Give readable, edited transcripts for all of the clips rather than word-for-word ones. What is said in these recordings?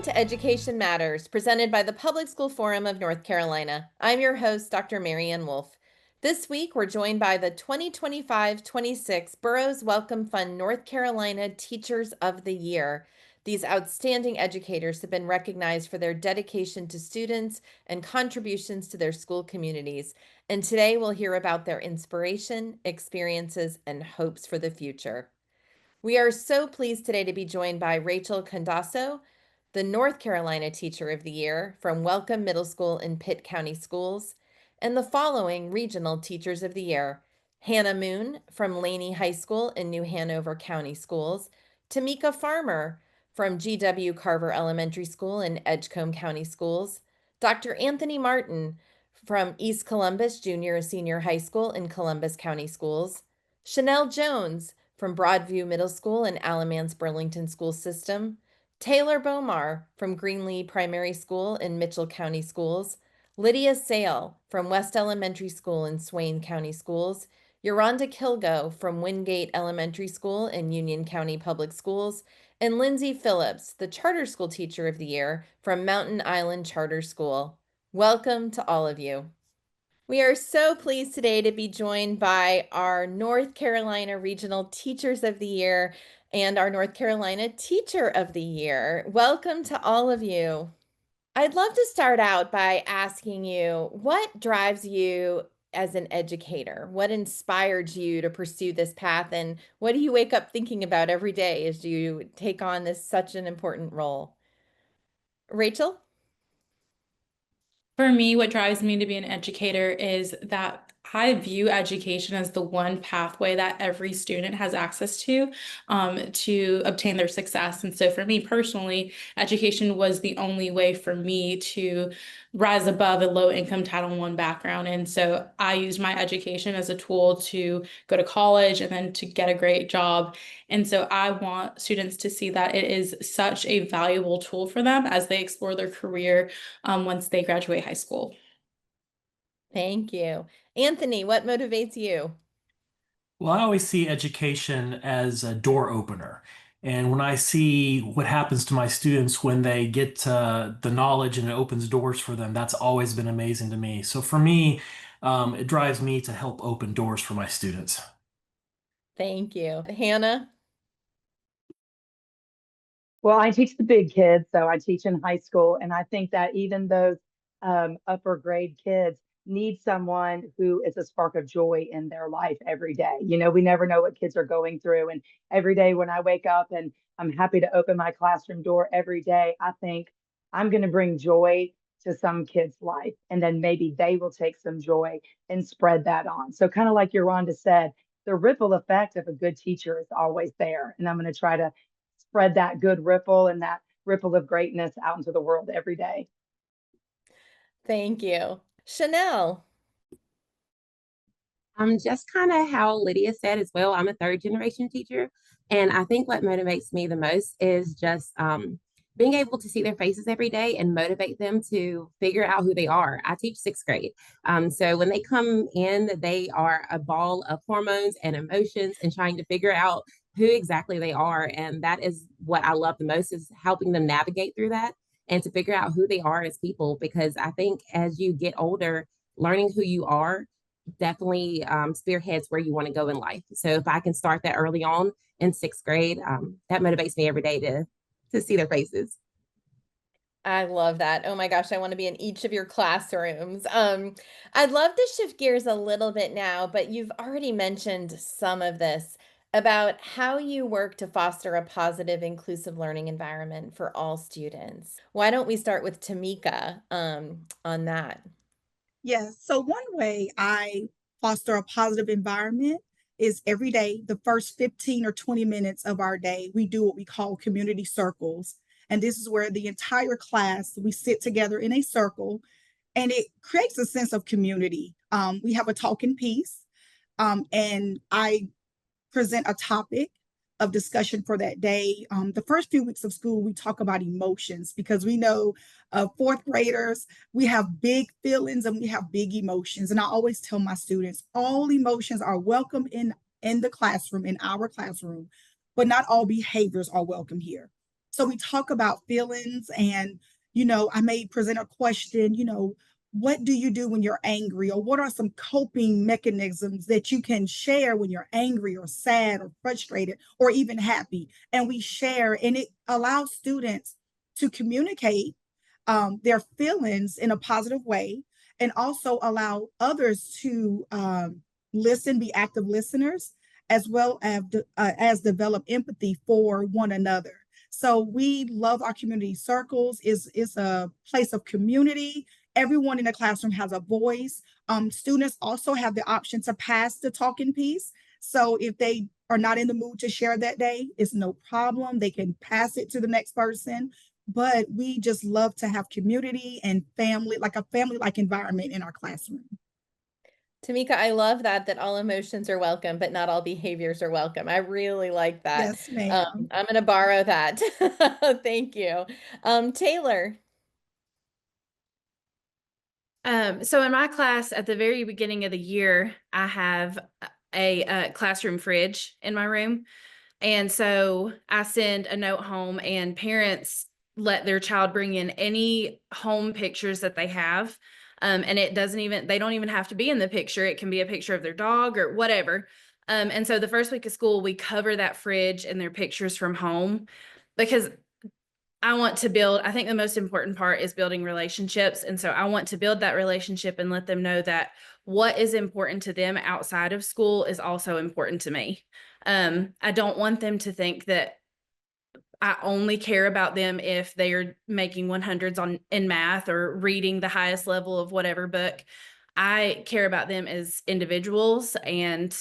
Welcome to Education Matters, presented by the Public School Forum of North Carolina. I'm your host, Dr. Marianne Wolf. This week, we're joined by the 2025-26 Burroughs Wellcome Fund North Carolina Teachers of the Year. These outstanding educators have been recognized for their dedication to students and contributions to their school communities. And today, we'll hear about their inspiration, experiences, and hopes for the future. We are so pleased today to be joined by Rachel Candaso, the North Carolina Teacher of the Year from Wellcome Middle School in Pitt County Schools, and the following Regional Teachers of the Year: Hannah Moon from Laney High School in New Hanover County Schools, Tamika Farmer from GW Carver Elementary School in Edgecombe County Schools, Dr. Anthony Martin from East Columbus Junior and Senior High School in Columbus County Schools, Chanel Jones from Broadview Middle School and Alamance-Burlington School System, Taylor Bomar from Greenlee Primary School in Mitchell County Schools, Lydia Sale from West Elementary School in Swain County Schools, Yolanda Kilgo from Wingate Elementary School in Union County Public Schools, and Lindsay Phillips, the Charter School Teacher of the Year from Mountain Island Charter School. Welcome to all of you. We are so pleased today to be joined by our North Carolina Regional Teachers of the Year and our North Carolina Teacher of the Year. Welcome to all of you. I'd love to start out by asking you, what drives you as an educator? What inspired you to pursue this path? And what do you wake up thinking about every day as you take on this such an important role? Rachel? For me, what drives me to be an educator is that I view education as the one pathway that every student has access to obtain their success. And so for me personally, education was the only way for me to rise above a low-income Title I background. And so I used my education as a tool to go to college and then to get a great job. And so I want students to see that it is such a valuable tool for them as they explore their career once they graduate high school. Thank you. Anthony, what motivates you? Well, I always see education as a door opener. And when I see what happens to my students when they get the knowledge and it opens doors for them, that's always been amazing to me. So for me, it drives me to help open doors for my students. Thank you. Hannah? Well, I teach the big kids, so I teach in high school, and I think that even those upper grade kids need someone who is a spark of joy in their life every day. You know, we never know what kids are going through, and every day when I wake up and I'm happy to open my classroom door every day, I think I'm going to bring joy to some kid's life, and then maybe they will take some joy and spread that on. So, kind of like Yolanda said, the ripple effect of a good teacher is always there, and I'm going to try to spread that good ripple and that ripple of greatness out into the world every day. Thank you. Chanel? Just kind of how Lydia said as well, I'm a third generation teacher. And I think what motivates me the most is just being able to see their faces every day and motivate them to figure out who they are. I teach sixth grade. So when they come in, they are a ball of hormones and emotions and trying to figure out who exactly they are. And that is what I love the most, is helping them navigate through that and to figure out who they are as people. Because I think as you get older, learning who you are definitely spearheads where you want to go in life. So if I can start that early on in sixth grade, that motivates me every day to see their faces. I love that. Oh my gosh, I want to be in each of your classrooms. I'd love to shift gears a little bit now, but you've already mentioned some of this about how you work to foster a positive, inclusive learning environment for all students. Why don't we start with Tamika on that? Yes. So one way I foster a positive environment is every day, the first 15 or 20 minutes of our day, we do what we call community circles. And this is where the entire class, we sit together in a circle and it creates a sense of community. We have a talking piece and I present a topic of discussion for that day. The first few weeks of school, we talk about emotions because we know fourth graders, we have big feelings and we have big emotions. And I always tell my students, all emotions are welcome in the classroom, in our classroom, but not all behaviors are welcome here. So we talk about feelings, and, I may present a question, what do you do when you're angry? Or what are some coping mechanisms that you can share when you're angry or sad or frustrated or even happy? And we share, and it allows students to communicate their feelings in a positive way, and also allow others to listen, be active listeners, as well as develop empathy for one another. So we love our community circles. Is a place of community. Everyone in the classroom has a voice. Students also have the option to pass the talking piece. So if they are not in the mood to share that day, it's no problem. They can pass it to the next person. But we just love to have community and family, like a family-like environment in our classroom. Tamika, I love that all emotions are welcome, but not all behaviors are welcome. I really like that. Yes, ma'am. I'm going to borrow that. Thank you. Taylor. So in my class at the very beginning of the year, I have a classroom fridge in my room. And so I send a note home, and parents let their child bring in any home pictures that they have. And they don't even have to be in the picture. It can be a picture of their dog or whatever. And so the first week of school, we cover that fridge and their pictures from home, because I think the most important part is building relationships. And so I want to build that relationship and let them know that what is important to them outside of school is also important to me. I don't want them to think that I only care about them if they are making 100s in math or reading the highest level of whatever book. I care about them as individuals, and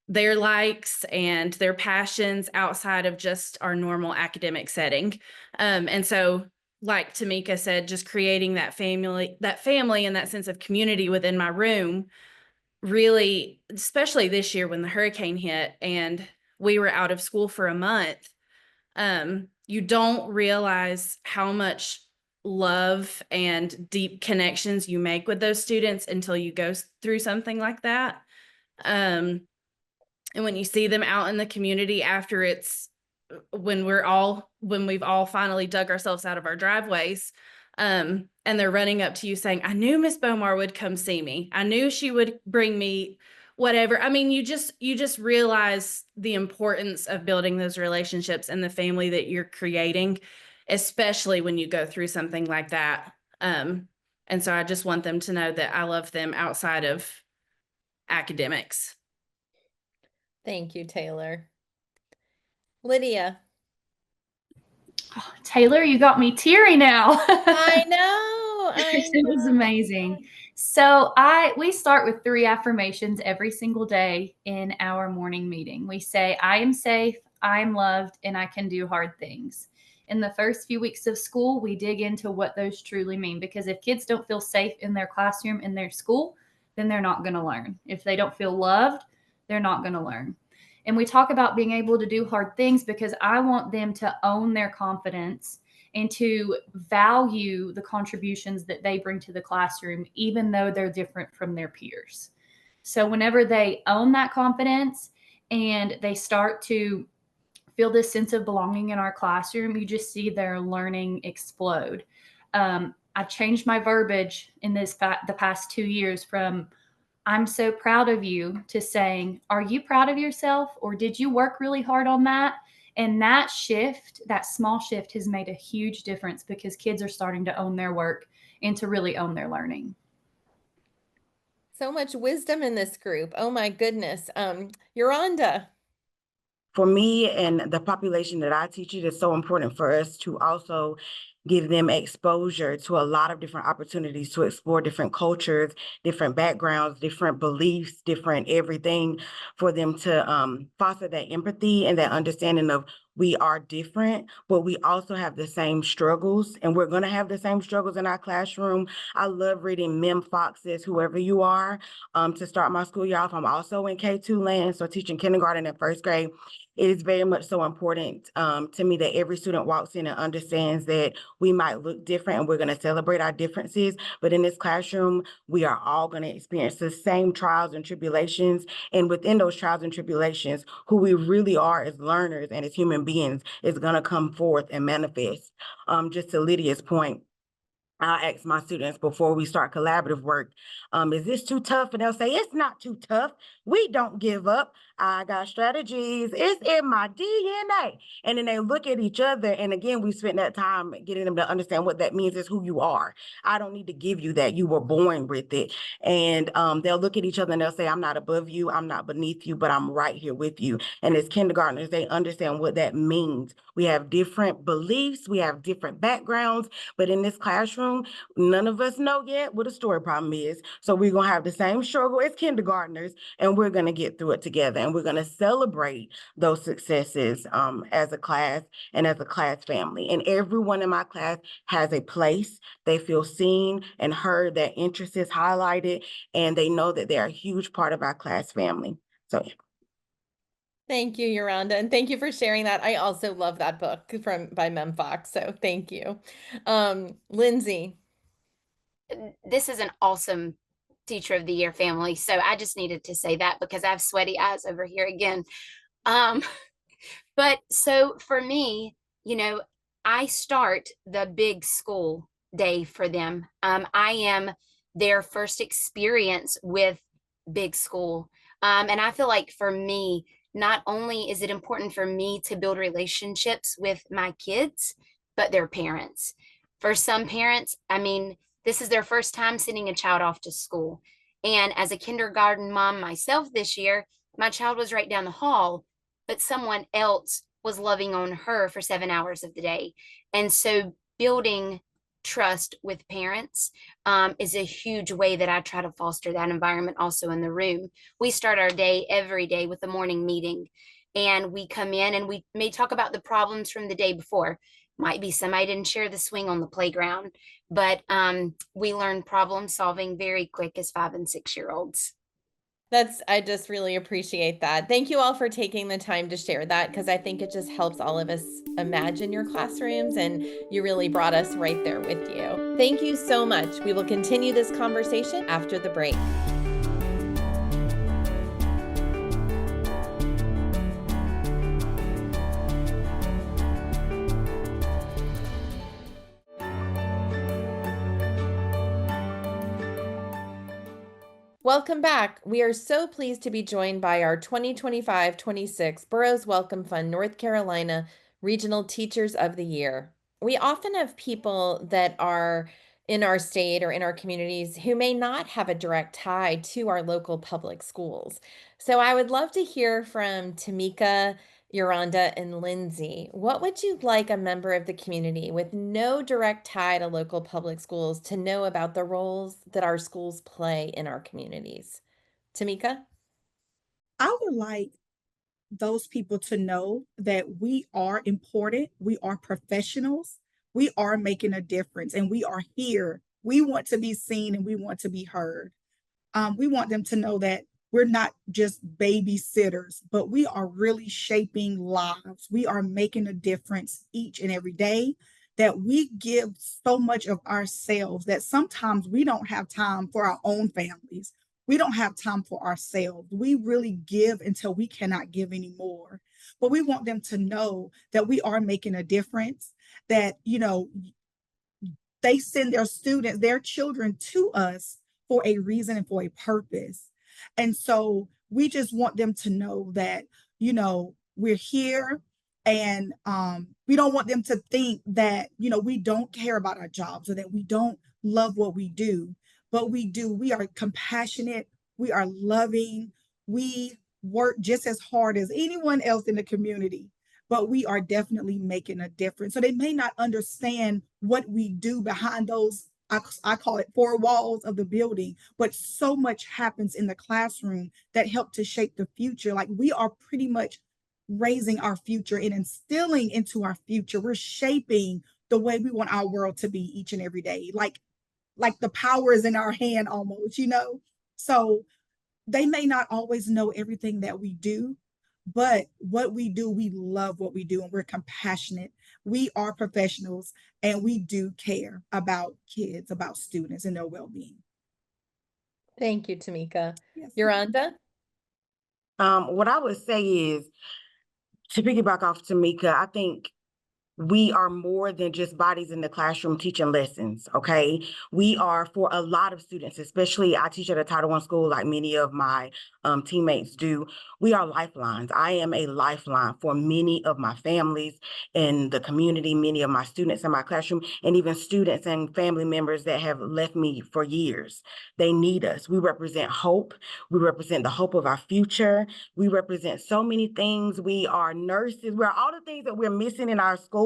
their likes and their passions outside of just our normal academic setting. And so, like Tamika said, just creating that family and that sense of community within my room, really, especially this year when the hurricane hit and we were out of school for a month. You don't realize how much love and deep connections you make with those students until you go through something like that. And when you see them out in the community after when we've all finally dug ourselves out of our driveways, and they're running up to you saying, I knew Miss Bomar would come see me. I knew she would bring me whatever. I mean, you just realize the importance of building those relationships and the family that you're creating, especially when you go through something like that. And so I just want them to know that I love them outside of academics. Thank you, Taylor. Lydia. Oh, Taylor, you got me teary now. I know. It was amazing. So we start with 3 affirmations every single day in our morning meeting. We say, I am safe, I am loved, and I can do hard things. In the first few weeks of school, we dig into what those truly mean, because if kids don't feel safe in their classroom, in their school, then they're not going to learn. If they don't feel loved, they're not going to learn. And we talk about being able to do hard things because I want them to own their confidence and to value the contributions that they bring to the classroom, even though they're different from their peers. So whenever they own that confidence and they start to feel this sense of belonging in our classroom, you just see their learning explode. I changed my verbiage in the past 2 years from I'm so proud of you to saying, are you proud of yourself, or did you work really hard on that? And that shift, that small shift, has made a huge difference because kids are starting to own their work and to really own their learning. So much wisdom in this group. Oh my goodness. Yolanda. For me and the population that I teach, it is so important for us to also give them exposure to a lot of different opportunities to explore different cultures, different backgrounds, different beliefs, different everything, for them to foster that empathy and that understanding of we are different, but we also have the same struggles, and we're going to have the same struggles in our classroom. I love reading Mem Fox's Whoever You Are to start my school year off. I'm also in K2 land, so teaching kindergarten and first grade. it is very much so important to me that every student walks in and understands that we might look different and we're going to celebrate our differences. But in this classroom, we are all going to experience the same trials and tribulations. And within those trials and tribulations, who we really are as learners and as human beings is going to come forth and manifest. Just to Lydia's point, I'll ask my students before we start collaborative work, is this too tough? And they'll say, it's not too tough. We don't give up. I got strategies. It's in my DNA. And then they look at each other. And again, we spent that time getting them to understand what that means is who you are. I don't need to give you that. You were born with it. And they'll look at each other and they'll say, I'm not above you. I'm not beneath you, but I'm right here with you. And as kindergartners, they understand what that means. We have different beliefs. We have different backgrounds. But in this classroom, none of us know yet what a story problem is. So we're going to have the same struggle as kindergartners, and we're going to get through it together. And we're going to celebrate those successes as a class and as a class family. And everyone in my class has a place. They feel seen and heard. Their interest is highlighted, and they know that they're a huge part of our class family. So yeah. Thank you, Yolanda, and thank you for sharing that. I also love that book by Mem Fox, so thank you. Lindsay. This is an awesome Teacher of the Year family, so I just needed to say that because I have sweaty eyes over here again. But so for me, you know, I start the big school day for them. I am their first experience with big school. And I feel like for me, not only is it important for me to build relationships with my kids, but their parents. For some parents, I mean, this is their first time sending a child off to school. And as a kindergarten mom myself this year, my child was right down the hall, but someone else was loving on her for 7 hours of the day. And so building trust with parents is a huge way that I try to foster that environment also in the room. We start our day every day with a morning meeting, and we come in and we may talk about the problems from the day before. Might be somebody didn't share the swing on the playground, but we learn problem solving very quick as 5 and 6 year olds. I just really appreciate that. Thank you all for taking the time to share that, because I think it just helps all of us imagine your classrooms, and you really brought us right there with you. Thank you so much. We will continue this conversation after the break. Welcome back. We are so pleased to be joined by our 2025-26 Burroughs Wellcome Fund North Carolina Regional Teachers of the Year. We often have people that are in our state or in our communities who may not have a direct tie to our local public schools. So I would love to hear from Tamika, Yolanda, and Lindsay. What would you like a member of the community with no direct tie to local public schools to know about the roles that our schools play in our communities? Tamika? I would like those people to know that we are important, we are professionals, we are making a difference, and we are here. We want to be seen and we want to be heard. We want them to know that we're not just babysitters, but we are really shaping lives. We are making a difference each and every day, that we give so much of ourselves that sometimes we don't have time for our own families. We don't have time for ourselves. We really give until we cannot give anymore. But we want them to know that we are making a difference, that, you know, they send their students, their children to us for a reason and for a purpose. And so we just want them to know that, you know, we're here, and we don't want them to think that, you know, we don't care about our jobs or that we don't love what we do, but we do. We are compassionate, we are loving, we work just as hard as anyone else in the community, but we are definitely making a difference. So they may not understand what we do behind those, I call it 4 walls of the building, but so much happens in the classroom that help to shape the future. Like, we are pretty much raising our future and instilling into our future. We're shaping the way we want our world to be each and every day. Like the power is in our hand almost, you know? So they may not always know everything that we do, But what we do, we love what we do, and we're compassionate. We are professionals, and we do care about kids, about students and their well-being. Thank you, Tamika. Yes. Yolanda? What I would say is, to piggyback off Tamika, I think we are more than just bodies in the classroom teaching lessons, okay? We are, for a lot of students, especially I teach at a Title I school like many of my teammates do, we are lifelines. I am a lifeline for many of my families in the community, many of my students in my classroom, and even students and family members that have left me for years. They need us. We represent hope. We represent the hope of our future. We represent so many things. We are nurses. We're all the things that we're missing in our schools,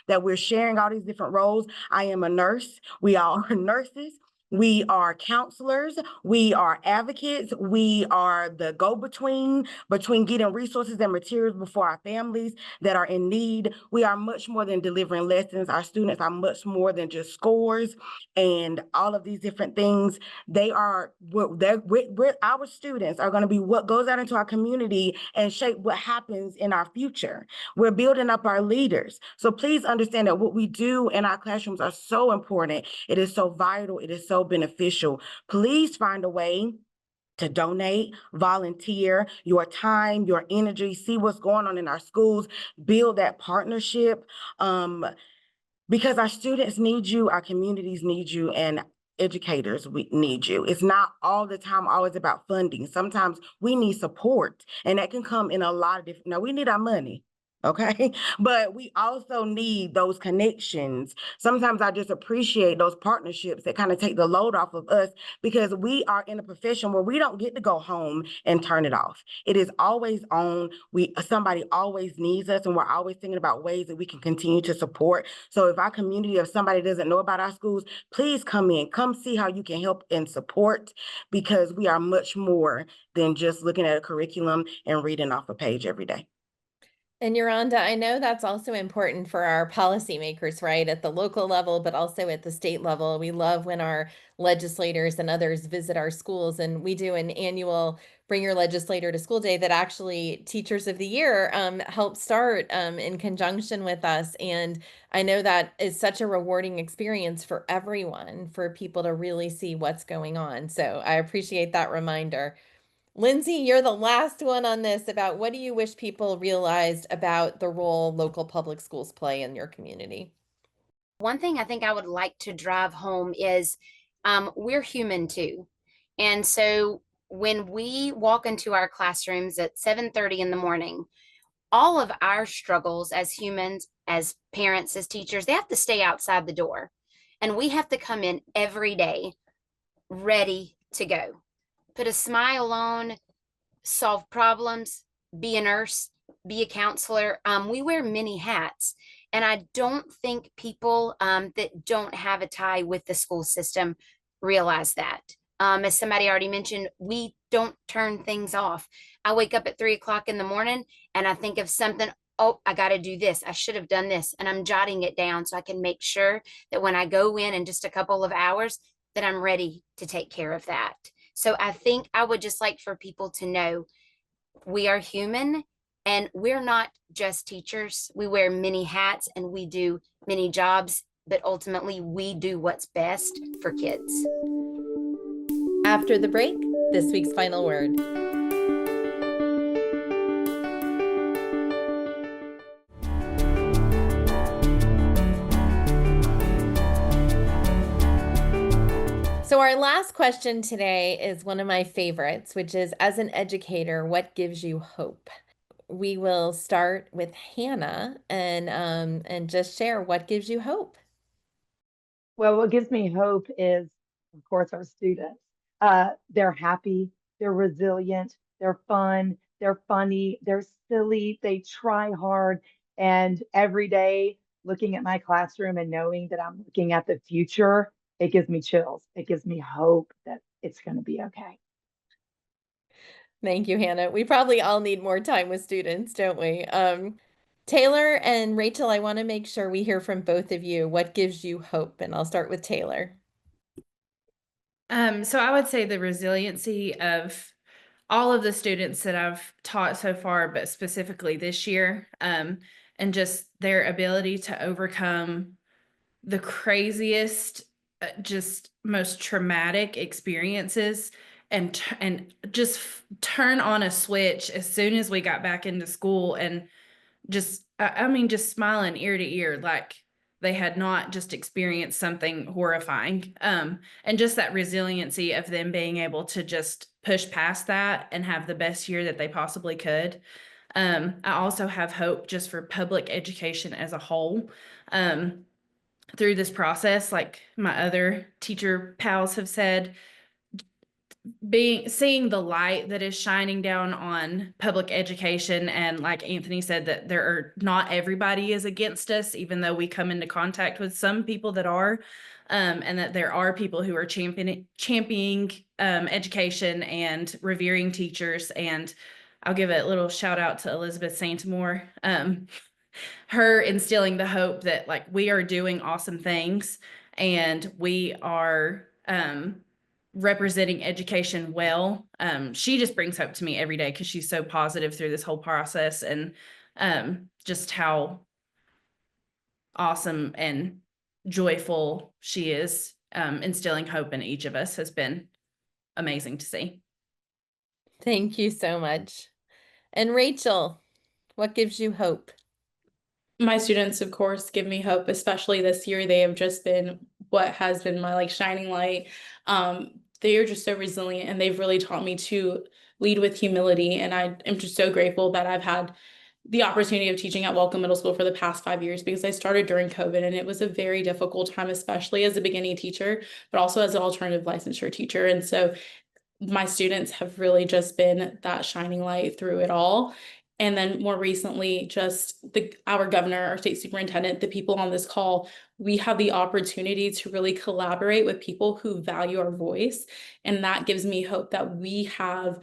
that we're sharing all these different roles. I am a nurse. We all are nurses. We are counselors. We are advocates. We are the go-between between getting resources and materials before our families that are in need. We are much more than delivering lessons. Our students are much more than just scores and all of these different things. They are, our students are going to be what goes out into our community and shape what happens in our future. We're building up our leaders. So please understand that what we do in our classrooms are so important. It is so vital. It is so beneficial. Please find a way to donate, volunteer your time, your energy, see what's going on in our schools, build that partnership. Because our students need you, our communities need you, and educators, we need you. It's not all the time always about funding. Sometimes we need support, and that can come in a lot of different, we need our money. Okay, but we also need those connections. Sometimes I just appreciate those partnerships that kind of take the load off of us, because we are in a profession where we don't get to go home and turn it off. It is always on. Somebody always needs us, and we're always thinking about ways that we can continue to support. So if our community, if somebody doesn't know about our schools, please come in, come see how you can help and support, because we are much more than just looking at a curriculum and reading off a page every day. And Yolanda, I know that's also important for our policymakers, right? At the local level, but also at the state level. We love when our legislators and others visit our schools, and we do an annual Bring Your Legislator to School Day that actually Teachers of the Year help start in conjunction with us. And I know that is such a rewarding experience for everyone, for people to really see what's going on. So I appreciate that reminder. Lindsay, you're the last one on this about what do you wish people realized about the role local public schools play in your community? One thing I think I would like to drive home is we're human too. And so when we walk into our classrooms at 7:30 in the morning, all of our struggles as humans, as parents, as teachers, they have to stay outside the door. And we have to come in every day ready to go. Put a smile on, solve problems, be a nurse, be a counselor. We wear many hats. And I don't think people that don't have a tie with the school system realize that. As somebody already mentioned, we don't turn things off. I wake up at 3 o'clock in the morning and I think of something. Oh, I got to do this. I should have done this. And I'm jotting it down so I can make sure that when I go in just a couple of hours, that I'm ready to take care of that. So I think I would just like for people to know we are human and we're not just teachers. We wear many hats and we do many jobs, but ultimately we do what's best for kids. After the break, this week's final word. So our last question today is one of my favorites, which is, as an educator, what gives you hope? We will start with Hannah and just share what gives you hope. Well, what gives me hope is, of course, our students. They're happy, they're resilient, they're fun, they're funny, they're silly, they try hard. And every day, looking at my classroom and knowing that I'm looking at the future, it gives me chills. It gives me hope that it's going to be okay. Thank you, Hannah. We probably all need more time with students, don't we? Taylor and Rachel, I want to make sure we hear from both of you. What gives you hope? And I'll start with Taylor. So I would say the resiliency of all of the students that I've taught so far, but specifically this year, and just their ability to overcome the craziest, just most traumatic experiences and just turn on a switch as soon as we got back into school, and just, I mean, just smiling ear to ear, like they had not just experienced something horrifying. And just that resiliency of them being able to just push past that and have the best year that they possibly could. I also have hope just for public education as a whole. Through this process, like my other teacher pals have said, seeing the light that is shining down on public education, and like Anthony said, that not everybody is against us, even though we come into contact with some people that are, and that there are people who are championing education and revering teachers. And I'll give a little shout out to Elizabeth Santamore, her instilling the hope that like we are doing awesome things and we are representing education well. She just brings hope to me every day because she's so positive through this whole process, and just how awesome and joyful she is, instilling hope in each of us has been amazing to see. Thank you so much. And Rachel, what gives you hope? My students, of course, give me hope, especially this year. They have just been what has been my like shining light. They are just so resilient, and they've really taught me to lead with humility. And I am just so grateful that I've had the opportunity of teaching at Wellcome Middle School for the past 5 years, because I started during COVID, and it was a very difficult time, especially as a beginning teacher, but also as an alternative licensure teacher. And so my students have really just been that shining light through it all. And then more recently, just our governor, our state superintendent, the people on this call, we have the opportunity to really collaborate with people who value our voice. And that gives me hope that we have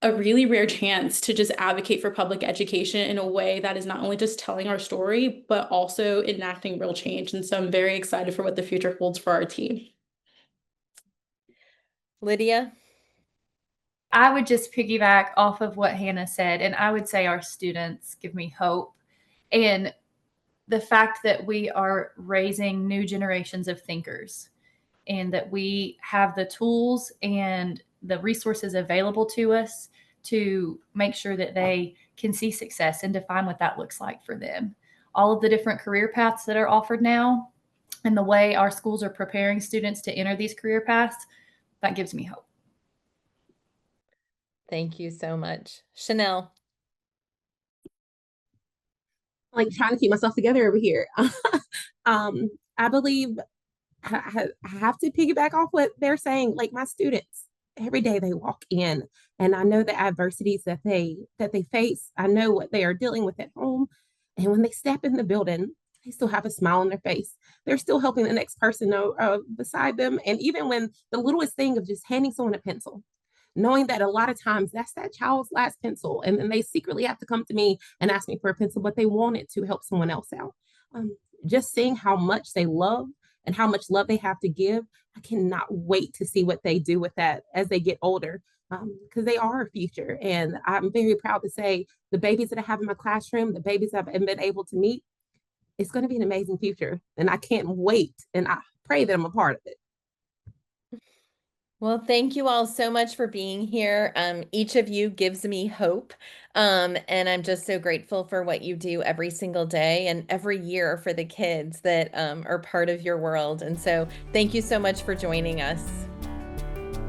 a really rare chance to just advocate for public education in a way that is not only just telling our story, but also enacting real change. And so I'm very excited for what the future holds for our team. Lydia? I would just piggyback off of what Hannah said, and I would say our students give me hope. And the fact that we are raising new generations of thinkers, and that we have the tools and the resources available to us to make sure that they can see success and define what that looks like for them. All of the different career paths that are offered now, and the way our schools are preparing students to enter these career paths, that gives me hope. Thank you so much. Chanel? Like trying to keep myself together over here. I believe I have to piggyback off what they're saying. Like my students, every day they walk in, and I know the adversities that they face. I know what they are dealing with at home. And when they step in the building, they still have a smile on their face. They're still helping the next person beside them. And even when the littlest thing of just handing someone a pencil, knowing that a lot of times that's that child's last pencil, and then they secretly have to come to me and ask me for a pencil, but they want it to help someone else out. Just seeing how much they love and how much love they have to give, I cannot wait to see what they do with that as they get older, because they are our future. And I'm very proud to say the babies that I have in my classroom, the babies I've been able to meet, it's going to be an amazing future. And I can't wait. And I pray that I'm a part of it. Well, thank you all so much for being here. Each of you gives me hope. And I'm just so grateful for what you do every single day and every year for the kids that are part of your world. And so thank you so much for joining us.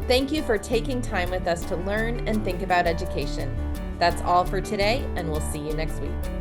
Thank you for taking time with us to learn and think about education. That's all for today, and we'll see you next week.